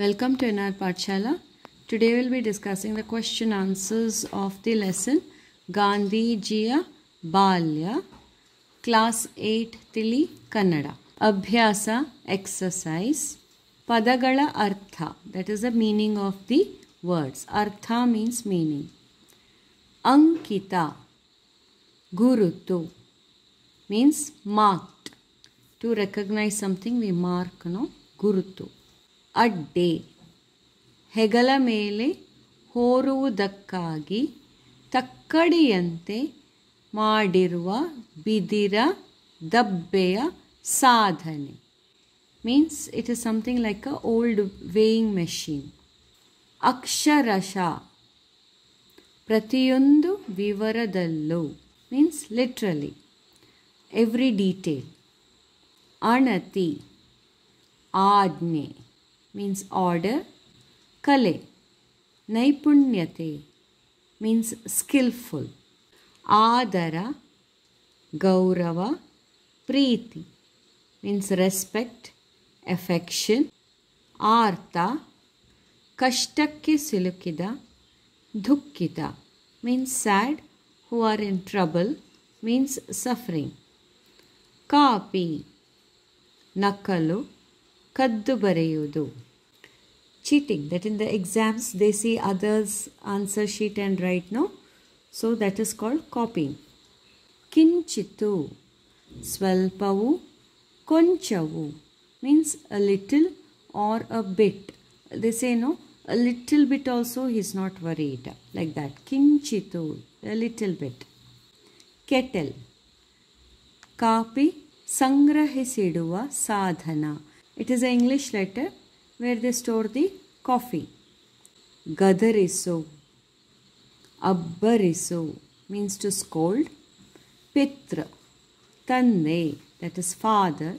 Welcome to NR Pathshala. Today we will be discussing the question answers of the lesson Gandhijiya Balya, Class 8 Tili Kannada. Abhyasa exercise. Padagala Artha, that is the meaning of the words. Artha means meaning. Ankita, Gurutu means marked. To recognize something we mark, no? Gurutu. ಅಡ್ಡೆ ಹೆಗಲ ಮೇಲೆ ಹೋರುವುದಕ್ಕಾಗಿ ತಕ್ಕಡಿಯಂತೆ ಮಾಡಿರುವ ಬಿದಿರ ದಬ್ಬೆಯ ಸಾಧನೆ means it is something like a old weighing machine. ಅಕ್ಷರಶಃ ಪ್ರತಿಯೊಂದು ವಿವರದಲ್ಲೂ means literally every detail. ಅಣತಿ ಆಜ್ಞೆ means order. Kale, naipunyate means skillful. Adara, gaurava, preeti means respect, affection. Artha, kashtakke silukida, dukkita means sad, who are in trouble means suffering. Kapi, nakalu, ಕದ್ದು ಬರೆಯುವುದು. Cheating, that in the exams they see others answer sheet and write, no? So that is called copying. Kinchitu, swalpavu, konchavu means a little or a bit. They say no, a little bit also he is not worried, like that. Kinchitu, a little bit. Kettle, coffee ಸಂಗ್ರಹಿಸಿಡುವ ಸಾಧನ. It is an English letter where they store the coffee. Gadarisu, abbarisu means to scold. Pitra, tanne, that is father.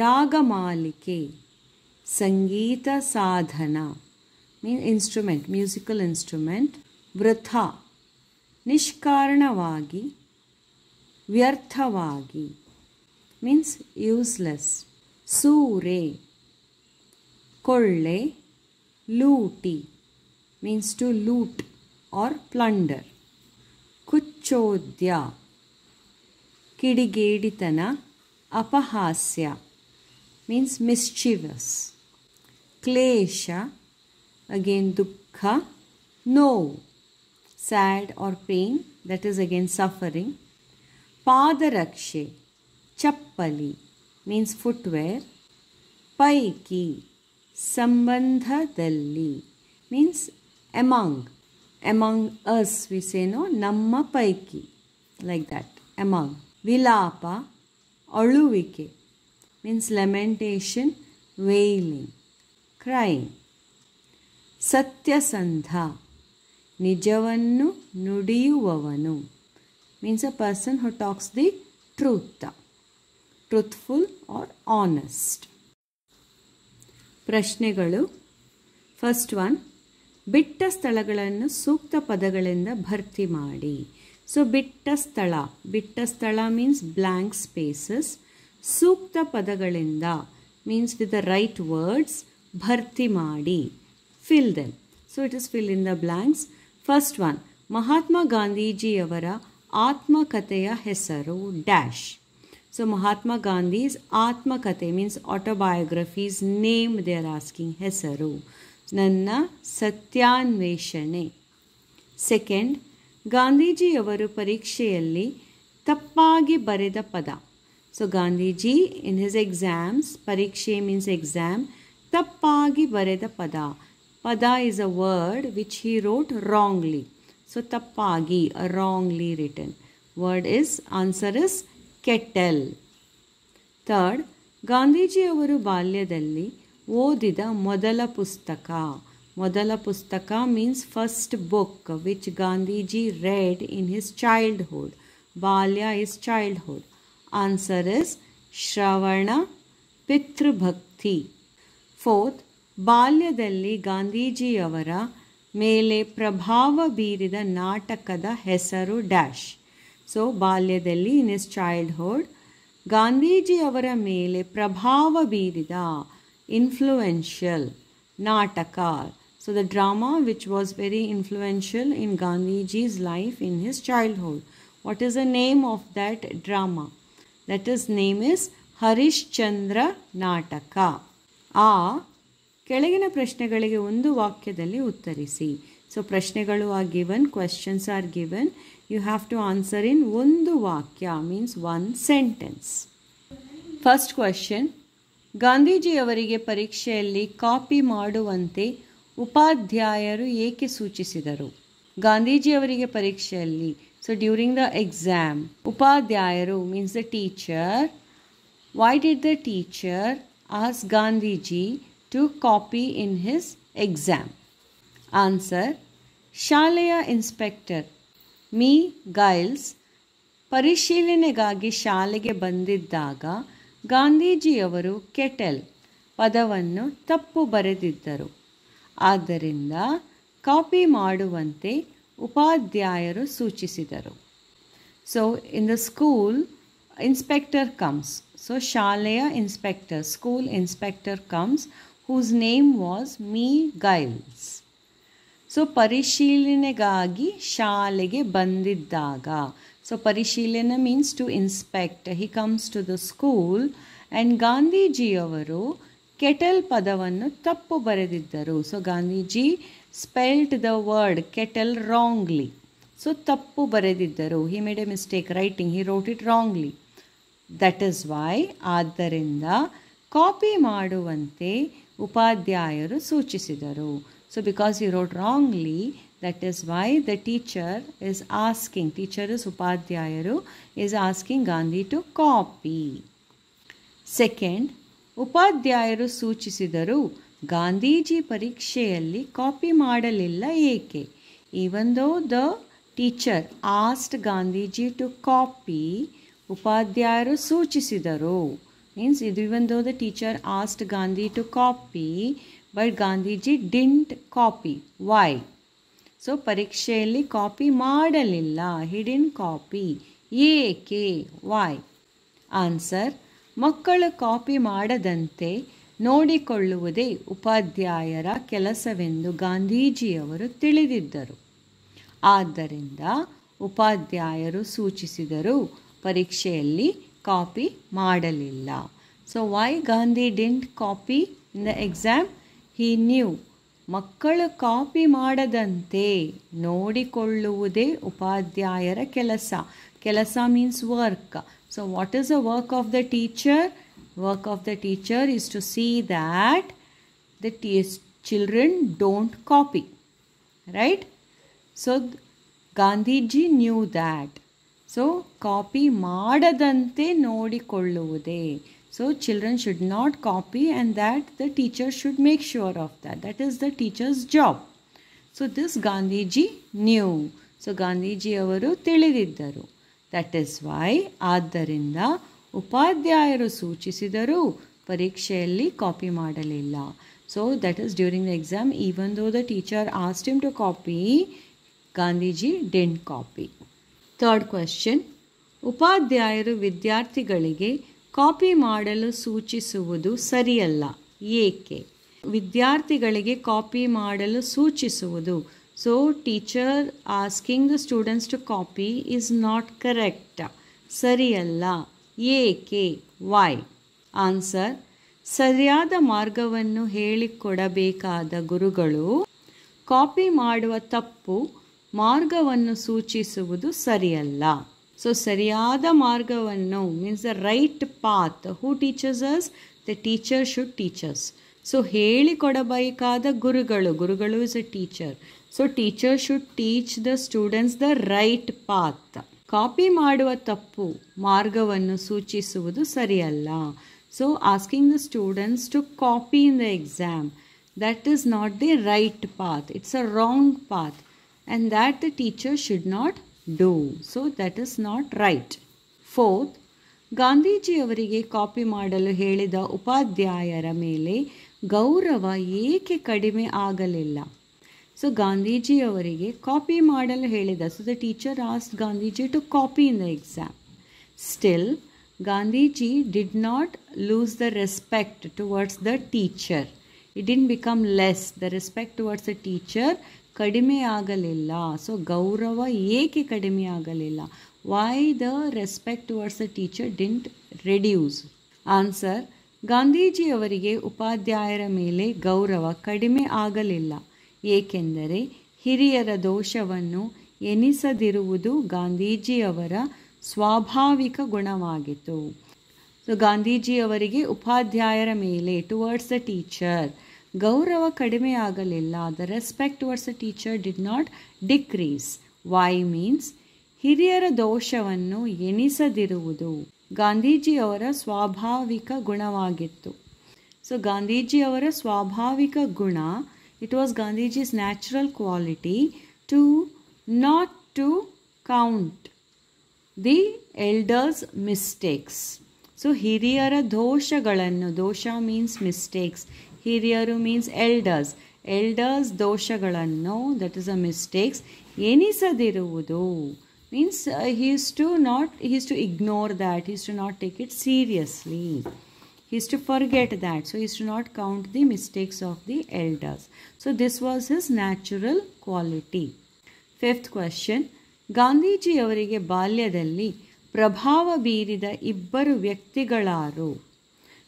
Ragamalike, sangeeta sadhana means instrument, musical instrument. Vratha, nishkaranavagi, vyarthavagi means useless. Sure, kolle, looty means to loot or plunder. Kuchodya, kidigeditana, apahasya means mischievous. Klesha, again dukkha, no, sad or pain, that is again suffering. Padarakshe, chappali means footwear. Paiki, sambandhadalli means among us we say no, namma paiki, like that, among. Vilapa, aluvike means lamentation, wailing, crying. Satyasandha, nijavannu nudiyuvavanu means a person who talks the truth, truthful or honest. ಪ್ರಶ್ನೆಗಳು. First one, ಬಿಟ್ಟ ಸ್ಥಳಗಳನ್ನು ಸೂಕ್ತ ಪದಗಳಿಂದ ಭರ್ತಿ ಮಾಡಿ. So ಬಿಟ್ಟ ಸ್ಥಳ means blank spaces. ಸೂಕ್ತ ಪದಗಳಿಂದ means with the right words ಭರ್ತಿ ಮಾಡಿ, fill them. So it is fill in the blanks. First one, Mahatma ಗಾಂಧೀಜಿಯವರ ಆತ್ಮಕಥೆಯ ಹೆಸರು dash. So Mahatma Gandhi's Atmakate means autobiography's name they are asking. Hesaru Nanna Satyanveshane. Second, Gandhiji avaru pariksheyalli tappagi bareda pada. So Gandhiji in his exams, parikshe means exam, tappagi bareda pada. Pada is a word which he wrote wrongly. So tappagi, a wrongly written word is, answer is kettle. Third, ಗಾಂಧೀಜಿಯವರು ಬಾಲ್ಯದಲ್ಲಿ ಓದಿದ ಮೊದಲ ಪುಸ್ತಕ means first book which Gandhiji red in his childhood. ಬಾಲ್ಯ is childhood. Answer is ಶ್ರವಣ ಪಿತೃಭಕ್ತಿ. Fourth, ಬಾಲ್ಯದಲ್ಲಿ ಗಾಂಧೀಜಿಯವರ ಮೇಲೆ ಪ್ರಭಾವ ಬೀರಿದ ನಾಟಕದ ಹೆಸರು ಡ್ಯಾಶ್. ಸೊ ಬಾಲ್ಯದಲ್ಲಿ ಇನ್ ಹಿಸ್ ಚೈಲ್ಡ್ಹುಡ್ ಗಾಂಧೀಜಿಯವರ ಮೇಲೆ ಪ್ರಭಾವ ಬೀರಿದ influential Nataka. So the drama which was very influential in Gandhiji's life in his childhood. What is the name of that drama? That is name is Harishchandra Nataka. ಆ ಕೆಳಗಿನ ಪ್ರಶ್ನೆಗಳಿಗೆ ಒಂದು ವಾಕ್ಯದಲ್ಲಿ ಉತ್ತರಿಸಿ. ಸೊ ಪ್ರಶ್ನೆಗಳು are given, questions are given. You have to answer in ಒಂದು ವಾಕ್ಯ, means one sentence. First question, ಗಾಂಧೀಜಿಯವರಿಗೆ ಪರೀಕ್ಷೆಯಲ್ಲಿ ಕಾಪಿ ಮಾಡುವಂತೆ ಉಪಾಧ್ಯಾಯರು ಏಕೆ ಸೂಚಿಸಿದರು? ಗಾಂಧೀಜಿಯವರಿಗೆ ಪರೀಕ್ಷೆಯಲ್ಲಿ, ಸೊ ಡ್ಯೂರಿಂಗ್ ದ ಎಕ್ಸಾಮ್, ಉಪಾಧ್ಯಾಯರು means the teacher. Why did the teacher ask Gandhiji to copy in his exam? Answer, ಶಾಲೆಯ ಇನ್ಸ್ಪೆಕ್ಟರ್ ಮೀ ಗೈಲ್ಸ್ ಪರಿಶೀಲನೆಗಾಗಿ ಶಾಲೆಗೆ ಬಂದಿದ್ದಾಗ ಗಾಂಧೀಜಿಯವರು ಕೆಟಲ್ ಪದವನ್ನು ತಪ್ಪು ಬರೆದಿದ್ದರು. ಆದ್ದರಿಂದ ಕಾಪಿ ಮಾಡುವಂತೆ ಉಪಾಧ್ಯಾಯರು ಸೂಚಿಸಿದರು. So in the school inspector comes. So Shalaya inspector, school inspector comes, whose name was Me Giles. So ಪರಿಶೀಲನೆಗಾಗಿ ಶಾಲೆಗೆ ಬಂದಿದ್ದಾಗ. So ಪರಿಶೀಲನೆ means to inspect. He comes to the school and ಗಾಂಧೀಜಿಯವರು ಕೆಟಲ್ ಪದವನ್ನು ತಪ್ಪು ಬರೆದಿದ್ದರು. So Gandhiji spelled the word kettle wrongly. So ತಪ್ಪು ಬರೆದಿದ್ದರು. He made a mistake writing. He wrote it wrongly. That is why, ಆದ್ದರಿಂದ ಕಾಪಿ ಮಾಡುವಂತೆ ಉಪಾಧ್ಯಾಯರು ಸೂಚಿಸಿದರು. So because he wrote wrongly, that is why the teacher is asking, teacher is ಉಪಾಧ್ಯಾಯರು, is asking Gandhi to copy. Second, ಉಪಾಧ್ಯಾಯರು ಸೂಚಿಸಿದರು ಗಾಂಧೀಜಿ ಪರೀಕ್ಷೆಯಲ್ಲಿ copy ಮಾಡಲಿಲ್ಲ ಏಕೆ? Even though the teacher asked Gandhiji to copy, ಉಪಾಧ್ಯಾಯರು ಸೂಚಿಸಿದರು. Means even though the teacher asked Gandhi to copy, but Gandhiji didn't copy. Why? So ಪರೀಕ್ಷೆಯಲ್ಲಿ copy ಮಾಡಲಿಲ್ಲ. He didn't copy. ಏಕೆ? Why? Answer, ಮಕ್ಕಳು copy ಮಾಡದಂತೆ ನೋಡಿಕೊಳ್ಳುವುದೇ ಉಪಾಧ್ಯಾಯರ ಕೆಲಸವೆಂದು ಗಾಂಧೀಜಿಯವರು ತಿಳಿದಿದ್ದರು. ಆದ್ದರಿಂದ ಉಪಾಧ್ಯಾಯರು ಸೂಚಿಸಿದರು ಪರೀಕ್ಷೆಯಲ್ಲಿ ಕಾಪಿ ಮಾಡಲಿಲ್ಲ. So why Gandhi didn't copy in the exam? He knew, ಮಕ್ಕಳು ಕಾಪಿ ಮಾಡದಂತೆ ನೋಡಿಕೊಳ್ಳುವುದೇ ಉಪಾಧ್ಯಾಯರ ಕೆಲಸ. ಕೆಲಸ means work. So what is the work of the teacher? Work of the teacher is to see that the children don't copy. Right? So Gandhiji knew that. So copy ಮಾಡದಂತೆ ನೋಡಿಕೊಳ್ಳುವುದೇ. So children should not copy and that the teacher should make sure of that. That is the teacher's job. So this Gandhiji knew. So Gandhiji ಅವರು ತಿಳಿದಿದ್ದರು. That is why, ಆದ್ದರಿಂದ ಉಪಾಧ್ಯಾಯರು ಸೂಚಿಸಿದರು ಪರೀಕ್ಷೆಯಲ್ಲಿ copy ಮಾಡಲಿಲ್ಲ. So that is during the exam, even though the teacher asked him to copy, Gandhiji didn't copy. Third question, ಉಪಾಧ್ಯಾಯರು ವಿದ್ಯಾರ್ಥಿಗಳಿಗೆ copy ಮಾಡಲು ಸೂಚಿಸುವುದು ಸರಿಯಲ್ಲ ಏಕೆ? ವಿದ್ಯಾರ್ಥಿಗಳಿಗೆ ಕಾಪಿ ಮಾಡಲು ಸೂಚಿಸುವುದು. So teacher asking the students to copy is not correct. ಸರಿಯಲ್ಲ. ಏಕೆ? Why? Answer, ಸರಿಯಾದ ಮಾರ್ಗವನ್ನು ಹೇಳಿಕೊಡಬೇಕಾದ ಗುರುಗಳು ಕಾಪಿ ಮಾಡುವ ತಪ್ಪು ಮಾರ್ಗವನ್ನು ಸೂಚಿಸುವುದು ಸರಿಯಲ್ಲ. ಸೊ ಸರಿಯಾದ ಮಾರ್ಗವನ್ನು means the right path. Who teachers us? The teacher should teachers. So ಹೇಳಿಕೊಡಬೇಕಾದ ಗುರುಗಳು. ಗುರುಗಳು is a teacher. So teacher should teach the students the right path. Copy ಮಾಡುವ ತಪ್ಪು ಮಾರ್ಗವನ್ನು ಸೂಚಿಸುವುದು ಸರಿಯಲ್ಲ. So asking the students to copy in the exam, that is not the right path. It's a wrong path and that the teacher should not do. So that is not right. Fourth, Gandhiji ಅವರಿಗೆ copy ಮಾಡಲು ಹೇಳಿದ ಉಪಾಧ್ಯಾಯರ ಮೇಲೆ ಗೌರವ ಏಕೆ ಕಡಿಮೆ ಆಗಲಿಲ್ಲ? So Gandhiji ಅವರಿಗೆ copy ಮಾಡಲು ಹೇಳಿದ. So the teacher asked Gandhiji to copy in the exam. Still Gandhiji did not lose the respect towards the teacher. It didn't become less. The respect towards the teacher ಕಡಿಮೆ ಆಗಲಿಲ್ಲ. ಸೊ ಗೌರವ ಏಕೆ ಕಡಿಮೆ ಆಗಲಿಲ್ಲ? Why the respect towards the teacher didn't reduce? Answer: ಗಾಂಧೀಜಿಯವರಿಗೆ ಉಪಾಧ್ಯಾಯರ ಮೇಲೆ ಗೌರವ ಕಡಿಮೆ ಆಗಲಿಲ್ಲ, ಏಕೆಂದರೆ ಹಿರಿಯರ ದೋಷವನ್ನು ಎನಿಸದಿರುವುದು ಗಾಂಧೀಜಿಯವರ ಸ್ವಾಭಾವಿಕ ಗುಣವಾಗಿತ್ತು. ಸೊ ಗಾಂಧೀಜಿಯವರಿಗೆ ಉಪಾಧ್ಯಾಯರ ಮೇಲೆ, ಟುವರ್ಡ್ಸ್ ದ ಟೀಚರ್, ಗೌರವ ಕಡಿಮೆ ಆಗಲಿಲ್ಲ. The respect towards the teacher did not decrease. Why means ಹಿರಿಯರ ದೋಷವನ್ನು ಎನಿಸದಿರುವುದು ಗಾಂಧೀಜಿಯವರ ಸ್ವಾಭಾವಿಕ ಗುಣವಾಗಿತ್ತು. ಸೊ ಗಾಂಧೀಜಿಯವರ ಸ್ವಾಭಾವಿಕ ಗುಣ, it was Gandhiji's natural quality to not to count the elders mistakes. So ಹಿರಿಯರ ದೋಷಗಳನ್ನು, ದೋಷ ಮೀನ್ಸ್ ಮಿಸ್ಟೇಕ್ಸ್, ಹಿರಿಯರು ಮೀನ್ಸ್ ಎಲ್ಡರ್ಸ್, ಎಲ್ಡರ್ಸ್ ದೋಷಗಳನ್ನು, ದಟ್ ಇಸ್ ಅ ಮಿಸ್ಟೇಕ್ಸ್, ಎನಿಸದಿರುವುದು means he is to ignore that, he is to not take it seriously, he is to forget that, so he is to not count the mistakes of the elders. So this was his natural quality. Fifth question: Gandhiji ಅವರಿಗೆ ಬಾಲ್ಯದಲ್ಲಿ ಪ್ರಭಾವ ಬೀರಿದ ಇಬ್ಬರು ವ್ಯಕ್ತಿಗಳಾರು?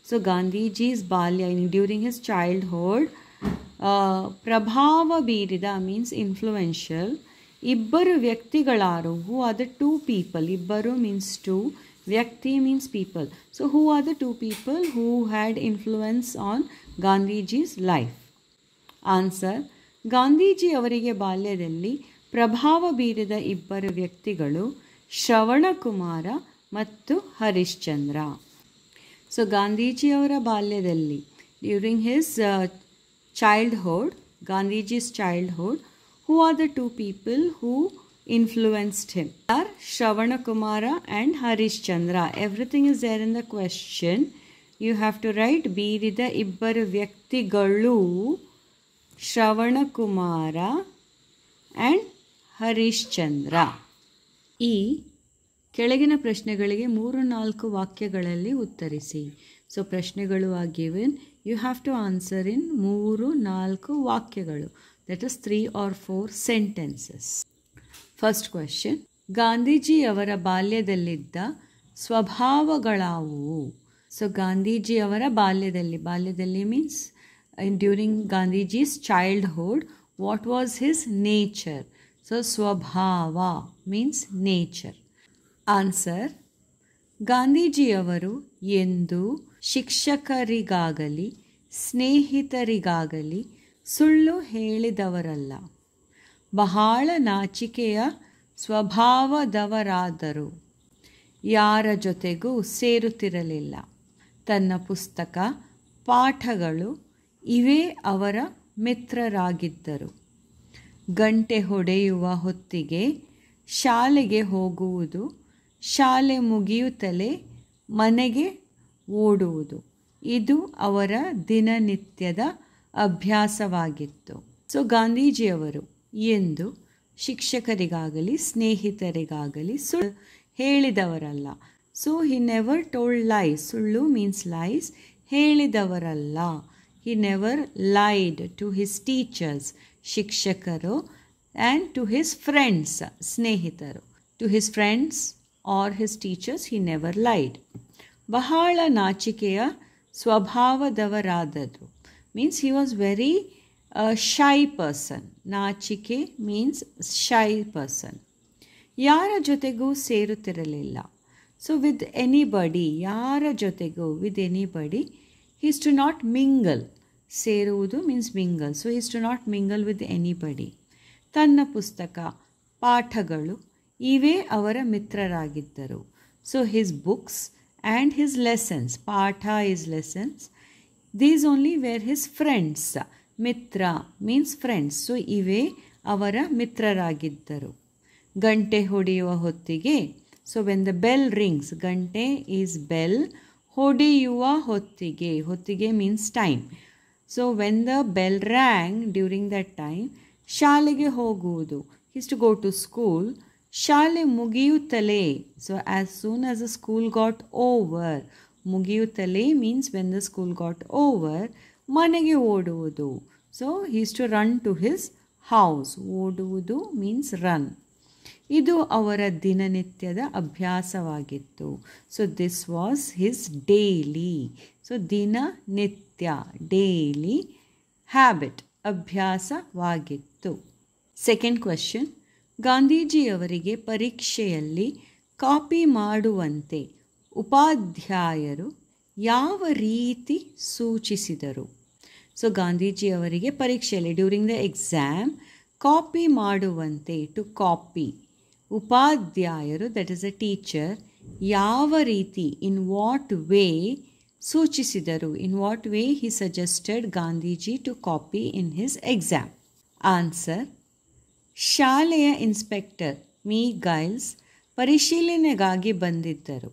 So ಗಾಂಧೀಜಿ's ಬಾಲ್ಯ, during his childhood, ಪ್ರಭಾವ ಬೀರಿದ means influential, ಇಬ್ಬರು ವ್ಯಕ್ತಿಗಳಾರು? Who are the two people? ಇಬ್ಬರು ಮೀನ್ಸ್ ಟೂ, ವ್ಯಕ್ತಿ means people. So who are the two people who had influence on Gandhiji's life? Answer: Gandhiji ಅವರಿಗೆ ಬಾಲ್ಯದಲ್ಲಿ ಪ್ರಭಾವ ಬೀರಿದ ಇಬ್ಬರು ವ್ಯಕ್ತಿಗಳು ಶ್ರವಣಕುಮಾರ ಮತ್ತು ಹರಿಶ್ಚಂದ್ರ. ಸೊ ಗಾಂಧೀಜಿಯವರ ಬಾಲ್ಯದಲ್ಲಿ, during his childhood, Gandhiji's childhood, who are the two people who influenced him? Are Shravanakumara and Harishchandra. Everything is there in the question. You have to write ಬೀರಿದ ಇಬ್ಬರು ವ್ಯಕ್ತಿಗಳು ಶ್ರವಣಕುಮಾರ and ಹರಿಶ್ಚಂದ್ರ. ಈ ಕೆಳಗಿನ ಪ್ರಶ್ನೆಗಳಿಗೆ 3-4 ವಾಕ್ಯಗಳಲ್ಲಿ ಉತ್ತರಿಸಿ. ಸೊ ಪ್ರಶ್ನೆಗಳು are given. You have to answer in 3-4 ವಾಕ್ಯಗಳು. That is 3 or 4 sentences. First question: ಗಾಂಧೀಜಿಯವರ ಬಾಲ್ಯದಲ್ಲಿದ್ದ ಸ್ವಭಾವಗಳಾವುವು? ಸೊ ಗಾಂಧೀಜಿಯವರ ಬಾಲ್ಯದಲ್ಲಿ means during Gandhiji's childhood, what was his nature? So ಸ್ವಭಾವ ಮೀನ್ಸ್ ನೇಚರ್. ಆನ್ಸರ್: ಗಾಂಧೀಜಿಯವರು ಎಂದು ಶಿಕ್ಷಕರಿಗಾಗಲಿ ಸ್ನೇಹಿತರಿಗಾಗಲಿ ಸುಳ್ಳು ಹೇಳಿದವರಲ್ಲ. ಬಹಳ ನಾಚಿಕೆಯ ಸ್ವಭಾವದವರಾದರು. ಯಾರ ಜೊತೆಗೂ ಸೇರುತ್ತಿರಲಿಲ್ಲ. ತನ್ನ ಪುಸ್ತಕ, ಪಾಠಗಳು ಇವೇ ಅವರ ಮಿತ್ರರಾಗಿದ್ದರು. ಗಂಟೆ ಹೊಡೆಯುವ ಹೊತ್ತಿಗೆ ಶಾಲೆಗೆ ಹೋಗುವುದು, ಶಾಲೆ ಮುಗಿಯುತ್ತಲೇ ಮನೆಗೆ ಓಡುವುದು, ಇದು ಅವರ ದಿನನಿತ್ಯದ ಅಭ್ಯಾಸವಾಗಿತ್ತು. ಸೊ ಗಾಂಧೀಜಿಯವರು ಎಂದು ಶಿಕ್ಷಕರಿಗಾಗಲಿ ಸ್ನೇಹಿತರಿಗಾಗಲಿ ಸುಳ್ಳು ಹೇಳಿದವರಲ್ಲ. So he never told lies. ಸುಳ್ಳು ಮೀನ್ಸ್ ಲೈಸ್. ಹೇಳಿದವರಲ್ಲ. He never lied to his teachers, ಶಿಕ್ಷಕರು, ಆ್ಯಂಡ್ ಟು ಹಿಸ್ ಫ್ರೆಂಡ್ಸ್, ಸ್ನೇಹಿತರು. To his friends or his teachers he never lied. ಬಹಳ ನಾಚಿಕೆಯ ಸ್ವಭಾವದವರಾದದ್ದು means he was very shy person. ನಾಚಿಕೆ means shy person. ಯಾರ ಜೊತೆಗೂ ಸೇರುತ್ತಿರಲಿಲ್ಲ. ಸೊ ವಿತ್ ಎನಿಬಡಿ, ಯಾರ ಜೊತೆಗೂ, with anybody. He is to not mingle. ಸೇರುವುದು means mingle. So he is to not mingle with anybody. ತನ್ನ ಪುಸ್ತಕ, ಪಾಠಗಳು ಇವೇ ಅವರ ಮಿತ್ರರಾಗಿದ್ದರು. So his books and his lessons, ಪಾಠ is lessons, these only were his friends. ಮಿತ್ರ ಮೀನ್ಸ್ ಫ್ರೆಂಡ್ಸ್. ಸೊ ಇವೇ ಅವರ ಮಿತ್ರರಾಗಿದ್ದರು. ಗಂಟೆ ಹೊಡೆಯುವ ಹೊತ್ತಿಗೆ, so when the bell rings, ಗಂಟೆ ಈಸ್ ಬೆಲ್, ಹೊಡೆಯುವ ಹೊತ್ತಿಗೆ, ಹೊತ್ತಿಗೆ means time. So when the bell rang, during that time, ಶಾಲೆಗೆ ಹೋಗುವುದು, is to go to school. ಶಾಲೆ ಮುಗಿಯುತ್ತಲೇ, so as soon as the school got over, ಮುಗಿಯುತ್ತಲೇ means when the school got over, ಮನೆಗೆ ಓಡುವುದು. So he is to run to his house. ಓಡುವುದು means run. ಇದು ಅವರ ದಿನನಿತ್ಯದ ಅಭ್ಯಾಸವಾಗಿತ್ತು. So this was his daily. So ದಿನನಿತ್ಯ, ಡೇಲಿ ಹ್ಯಾಬಿಟ್, ಅಭ್ಯಾಸವಾಗಿತ್ತು. ಸೆಕೆಂಡ್ ಕ್ವೆಶ್ಚನ್, ಗಾಂಧೀಜಿಯವರಿಗೆ ಪರೀಕ್ಷೆಯಲ್ಲಿ ಕಾಪಿ ಮಾಡುವಂತೆ ಉಪಾಧ್ಯಾಯರು ಯಾವ ರೀತಿ ಸೂಚಿಸಿದರು? ಸೊ ಗಾಂಧೀಜಿಯವರಿಗೆ ಪರೀಕ್ಷೆಯಲ್ಲಿ ಡ್ಯೂರಿಂಗ್ ದ ಎಕ್ಸಾಮ್ ಕಾಪಿ ಮಾಡುವಂತೆ, ಟು ಕಾಪಿ, ಉಪಾಧ್ಯಾಯರು ದಟ್ ಇಸ್ ಅ ಟೀಚರ್ ಯಾವ ರೀತಿ, ಇನ್ ವಾಟ್ ವೇ ಸೂಚಿಸಿದರು, in what way he suggested Gandhiji to copy in his exam? Answer, ಶಾಲೆಯ ಇನ್ಸ್ಪೆಕ್ಟರ್ ಮೀ ಗೈಲ್ಸ್ ಪರಿಶೀಲನೆಗಾಗಿ ಬಂದಿದ್ದರು.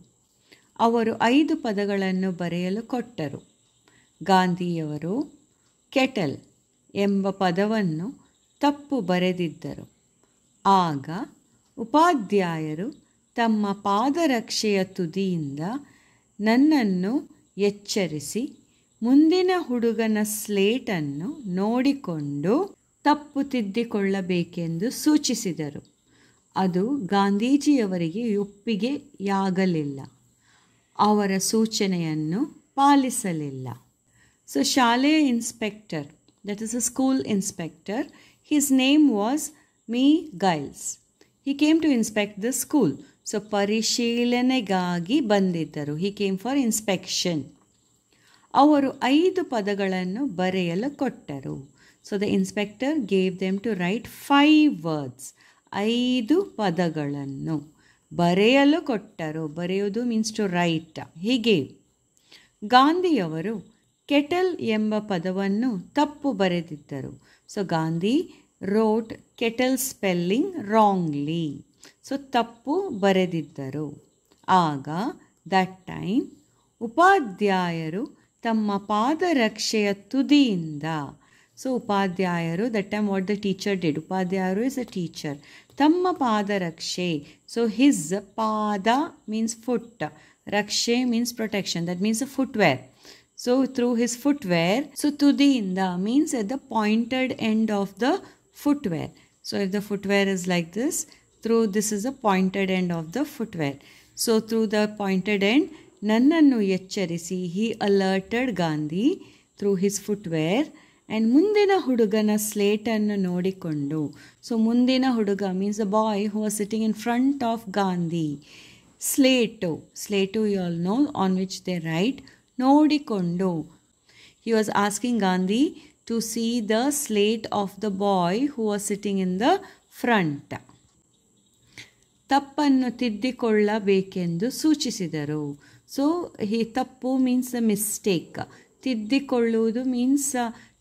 ಅವರು 5 ಪದಗಳನ್ನು ಬರೆಯಲು ಕೊಟ್ಟರು. ಗಾಂಧಿಯವರು ಕೆಟಲ್ ಎಂಬ ಪದವನ್ನು ತಪ್ಪು ಬರೆದಿದ್ದರು. ಆಗ ಉಪಾಧ್ಯಾಯರು ತಮ್ಮ ಪಾದರಕ್ಷೆಯ ತುದಿಯಿಂದ ನನ್ನನ್ನು ಎಚ್ಚರಿಸಿ ಮುಂದಿನ ಹುಡುಗನ ಸ್ಲೇಟನ್ನು ನೋಡಿಕೊಂಡು ತಪ್ಪು ತಿದ್ದಿಕೊಳ್ಳಬೇಕೆಂದು ಸೂಚಿಸಿದರು. ಅದು ಗಾಂಧೀಜಿಯವರಿಗೆ ಒಪ್ಪಿಗೆಯಾಗಲಿಲ್ಲ. ಅವರ ಸೂಚನೆಯನ್ನು ಪಾಲಿಸಲಿಲ್ಲ. ಸೊ ಶಾಲೆಯ inspector, that is a school inspector, his name was Mr Giles. He came to inspect the school. So ಪರಿಶೀಲನೆಗಾಗಿ ಬಂದಿದ್ದರು. He came for inspection. ಅವರು 5 ಪದಗಳನ್ನು ಬರೆಯಲು ಕೊಟ್ಟರು. So the inspector gave them to write 5 words. 5 ಪದಗಳನ್ನು ಬರೆಯಲು ಕೊಟ್ಟರು. ಬರೆಯೋದು ಮೀನ್ಸ್ ಟು ರೈಟ್. ಹೀಗೆ ಗಾಂಧಿಯವರು ಕೆಟಲ್ ಎಂಬ ಪದವನ್ನು ತಪ್ಪು ಬರೆದಿದ್ದರು. So Gandhi wrote kettle spelling wrongly. So ತಪ್ಪು ಬರೆದಿದ್ದರು. ಆಗ ದಟ್ ಟೈಮ್ ಉಪಾಧ್ಯಾಯರು ತಮ್ಮ ಪಾದರಕ್ಷೆಯ ತುದಿಯಿಂದ, ಸೊ ಉಪಾಧ್ಯಾಯರು, that time what the teacher did, ಉಪಾಧ್ಯಾಯರು ಇಸ್ ಅ ಟೀಚರ್, ತಮ್ಮ ಪಾದರಕ್ಷೆ. ಸೊ ಹಿಸ್ ಪಾದ ಮೀನ್ಸ್ ಫುಟ್, ರಕ್ಷೆ means protection, that means a footwear. So through his footwear, so tudiyinda means at the pointed end of the footwear. So if the footwear is like this, this is the pointed end of the footwear. So through the pointed end, nannannu ಎಚ್ಚರಿಸಿ, he alerted Gandhi through his footwear. And ಮುಂದಿನ ಹುಡುಗನ ಸ್ಲೇಟನ್ನು ನೋಡಿಕೊಂಡು, so ಮುಂದಿನ ಹುಡುಗ means the boy who was sitting in front of Gandhi. Slato you all know, on which they write. ನೋಡಿಕೊಂಡು, he was asking Gandhi to see the slate of the boy who was sitting in the front. ತಪ್ಪನ್ನು ತಿದ್ದಿಕೊಳ್ಳಬೇಕೆಂದು ಸೂಚಿಸಿದರು. So ತಪ್ಪು means the mistake, ತಿದ್ದಿಕೊಳ್ಳುವುದು means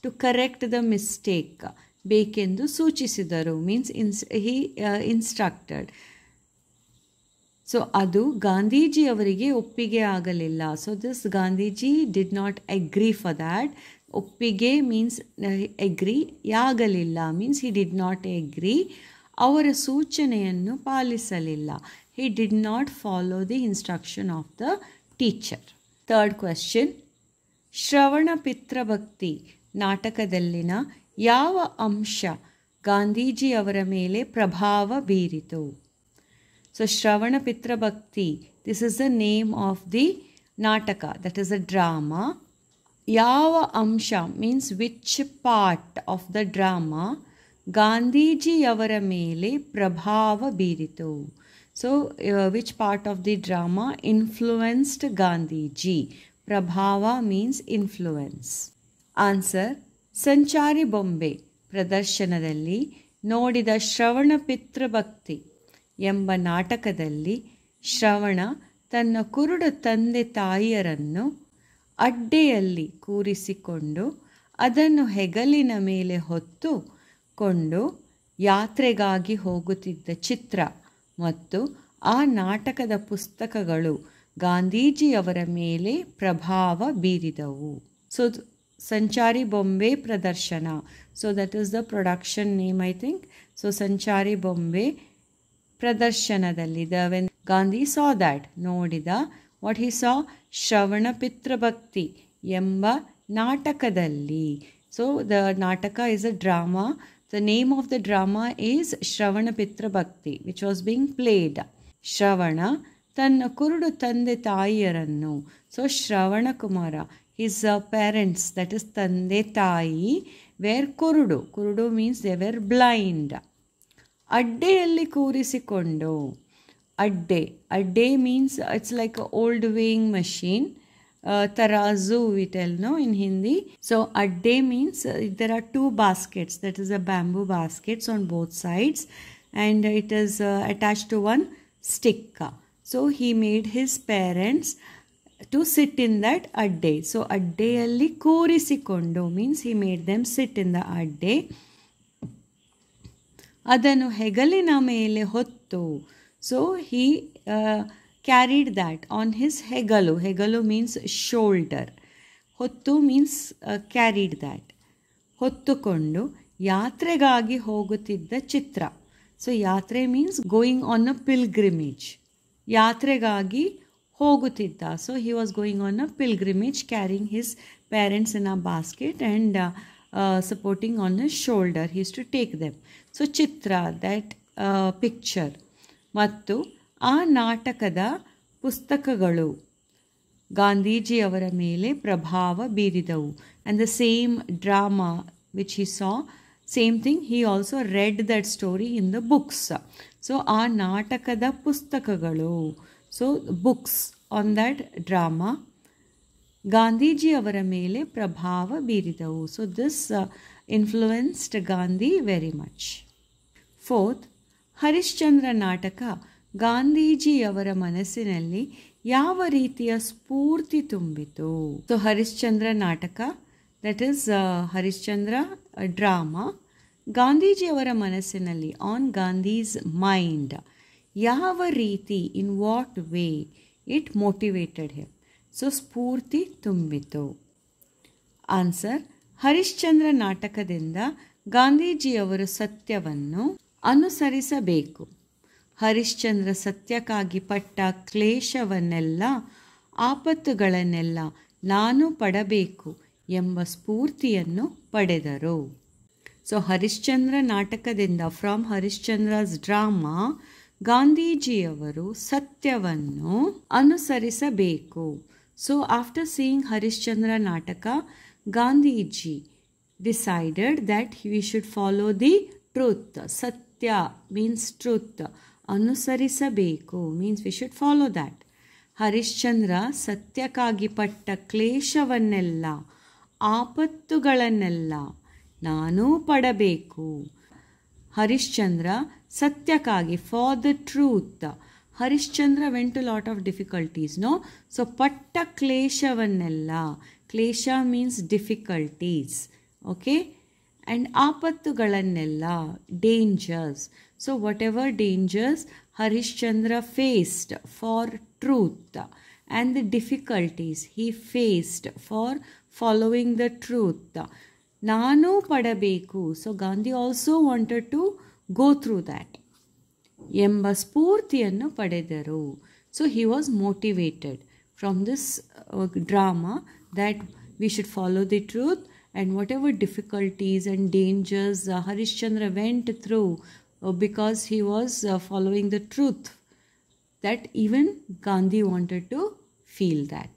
to correct the mistake, ಬೇಕೆಂದು ಸೂಚಿಸಿದರು means he instructed. So ಅದು ಗಾಂಧೀಜಿಯವರಿಗೆ ಒಪ್ಪಿಗೆ ಆಗಲಿಲ್ಲ. So this Gandhiji did not agree for that. ಒಪ್ಪಿಗೆ ಮೀನ್ಸ್ ಅಗ್ರಿ, ಆಗಲಿಲ್ಲ means he did not agree. ಅವರ ಸೂಚನೆಯನ್ನು ಪಾಲಿಸಲಿಲ್ಲ. He did not follow the instruction of the teacher. Third question, Shravana Pitrubhakti ನಾಟಕದಲ್ಲಿನ ಯಾವ ಅಂಶ ಗಾಂಧೀಜಿಯವರ ಮೇಲೆ ಪ್ರಭಾವ ಬೀರಿತು? So Shravana Pitra Bhakti, this is the name of the Nataka, that is a drama. Yava Amsha means which part of the drama Gandhiji Yavara Mele Prabhava Biritu. So which part of the drama influenced Gandhiji? Prabhava means influence. Answer, Sanchari Bombe ಪ್ರದರ್ಶನದಲ್ಲಿ ನೋಡಿದ ಶ್ರವಣ ಪಿತೃಭಕ್ತಿ ಎಂಬ ನಾಟಕದಲ್ಲಿ ಶ್ರವಣ ತನ್ನ ಕುರುಡ ತಂದೆ ತಾಯಿಯರನ್ನು ಅಡ್ಡೆಯಲ್ಲಿ ಕೂರಿಸಿಕೊಂಡು ಅದನ್ನು ಹೆಗಲಿನ ಮೇಲೆ ಹೊತ್ತುಕೊಂಡು ಯಾತ್ರೆಗಾಗಿ ಹೋಗುತ್ತಿದ್ದ ಚಿತ್ರ ಮತ್ತು ಆ ನಾಟಕದ ಪುಸ್ತಕಗಳು ಗಾಂಧೀಜಿಯವರ ಮೇಲೆ ಪ್ರಭಾವ ಬೀರಿದವು. ಸೊ ಸಂಚಾರಿ ಬೊಂಬೆ ಪ್ರದರ್ಶನ, so that is the production name I think. So ಸಂಚಾರಿ ಬೊಂಬೆ ಪ್ರದರ್ಶನದಲ್ಲಿ ವೆನ್ ಗಾಂಧಿ ಸಾ ದ್ಯಾಟ್, ನೋಡಿದ, what he saw, Shravana Pitrubhakti ಎಂಬ ನಾಟಕದಲ್ಲಿ. So the nataka is a drama. The name of the drama is Shravana Pitrubhakti which was being played. Shravana ತನ್ನ ಕುರುಡು ತಂದೆ ತಾಯಿಯರನ್ನು, so Shravana Kumara, his parents, that is tande tayi, were kurudu. Kurudu means they were blind. ಅಡ್ಡೆಯಲ್ಲಿ ಕೂರಿಸಿಕೊಂಡು. ಅಡ್ಡೆ means it's like an old weighing machine. Tarazu we tell no in Hindi. So adde means there are two baskets, that is a bamboo baskets on both sides, and it is attached to one stick. So he made his parents to sit in that adde. So addeಯಲ್ಲಿ ಕೂರಿಸಿಕೊಂಡು means he made them sit in the adde. ಅದನ್ನು ಹೆಗಲಿನ ಮೇಲೆ ಹೊತ್ತು. So he carried that on his hegalu. Hegalu means shoulder. Hottu means carried that. ಹೊತ್ತುಕೊಂಡು ಯಾತ್ರೆಗಾಗಿ ಹೋಗುತ್ತಿದ್ದ ಚಿತ್ರ. So ಯಾತ್ರೆ means going on a pilgrimage. ಯಾತ್ರೆಗಾಗಿ ಹೋಗುತ್ತಿದ್ದ. So he was going on a pilgrimage carrying his parents in a basket and supporting on a shoulder. He is to take them. So ಚಿತ್ರ, that picture. ಮತ್ತು ಆ ನಾಟಕದ ಪುಸ್ತಕಗಳು ಗಾಂಧೀಜಿಯವರ ಮೇಲೆ ಪ್ರಭಾವ ಬೀರಿದವು. And the same drama which he saw, same thing, he also read that story in the books. So ಆ ನಾಟಕದ ಪುಸ್ತಕಗಳು, so books on that drama ಗಾಂಧೀಜಿಯವರ ಮೇಲೆ ಪ್ರಭಾವ ಬೀರಿದವು. So this influenced Gandhi very much. Fourth, Harishchandra ನಾಟಕ ಗಾಂಧೀಜಿಯವರ ಮನಸ್ಸಿನಲ್ಲಿ ಯಾವ ರೀತಿಯ ಸ್ಫೂರ್ತಿ ತುಂಬಿತು? ಸೊ ಹರಿಶ್ಚಂದ್ರ ನಾಟಕ, ದಟ್ ಈಸ್ ಹರಿಶ್ಚಂದ್ರ ಡ್ರಾಮಾ, ಗಾಂಧೀಜಿಯವರ ಮನಸ್ಸಿನಲ್ಲಿ, ಆನ್ ಗಾಂಧೀಸ್ ಮೈಂಡ್, ಯಾವ ರೀತಿ, in what way it motivated him. So ಸ್ಫೂರ್ತಿ ತುಂಬಿತು. ಆನ್ಸರ್: ಹರಿಶ್ಚಂದ್ರ ನಾಟಕದಿಂದ ಗಾಂಧೀಜಿಯವರು ಸತ್ಯವನ್ನು ಅನುಸರಿಸಬೇಕು. ಹರಿಶ್ಚಂದ್ರ ಸತ್ಯಕ್ಕಾಗಿ ಪಟ್ಟ ಕ್ಲೇಶವನ್ನೆಲ್ಲ, ಆಪತ್ತುಗಳನ್ನೆಲ್ಲ ನಾನು ಪಡಬೇಕು ಎಂಬ ಸ್ಫೂರ್ತಿಯನ್ನು ಪಡೆದರು. ಸೊ ಹರಿಶ್ಚಂದ್ರ ನಾಟಕದಿಂದ, ಫ್ರಮ್ ಹರಿಶ್ಚಂದ್ರಸ್ ಡ್ರಾಮಾ, ಗಾಂಧೀಜಿಯವರು ಸತ್ಯವನ್ನು ಅನುಸರಿಸಬೇಕು. ಸೊ ಆಫ್ಟರ್ ಸೀಯಿಂಗ್ ಹರಿಶ್ಚಂದ್ರ ನಾಟಕ, Gandhiji decided that we should follow the truth. Satya means truth. ಅನುಸರಿಸಬೇಕು means we should follow that. Harishchandra ಸತ್ಯಕ್ಕಾಗಿ ಪಟ್ಟ ಕ್ಲೇಶವನ್ನೆಲ್ಲ, ಆಪತ್ತುಗಳನ್ನೆಲ್ಲ ನಾನೂ ಪಡಬೇಕು. ಹರಿಶ್ಚಂದ್ರ ಸತ್ಯಕ್ಕಾಗಿ, for the truth. Harishchandra went to lot of difficulties, no? So ಪಟ್ಟ ಕ್ಲೇಶವನ್ನೆಲ್ಲ, ಕ್ಲೇಶ ಮೀನ್ಸ್ ಡಿಫಿಕಲ್ಟೀಸ್, ಓಕೆ? ಆ್ಯಂಡ್ ಆಪತ್ತುಗಳನ್ನೆಲ್ಲ, dangers. So whatever dangers Harishchandra faced for truth and the difficulties he faced for following the truth, ನಾನೂ ಪಡಬೇಕು. So Gandhi also wanted to go through that ಎಂಬ ಸ್ಫೂರ್ತಿಯನ್ನು ಪಡೆದರು. So he was motivated from this drama that we should follow the truth, and whatever difficulties and dangers Harishchandra went through because he was following the truth, that even Gandhi wanted to feel that.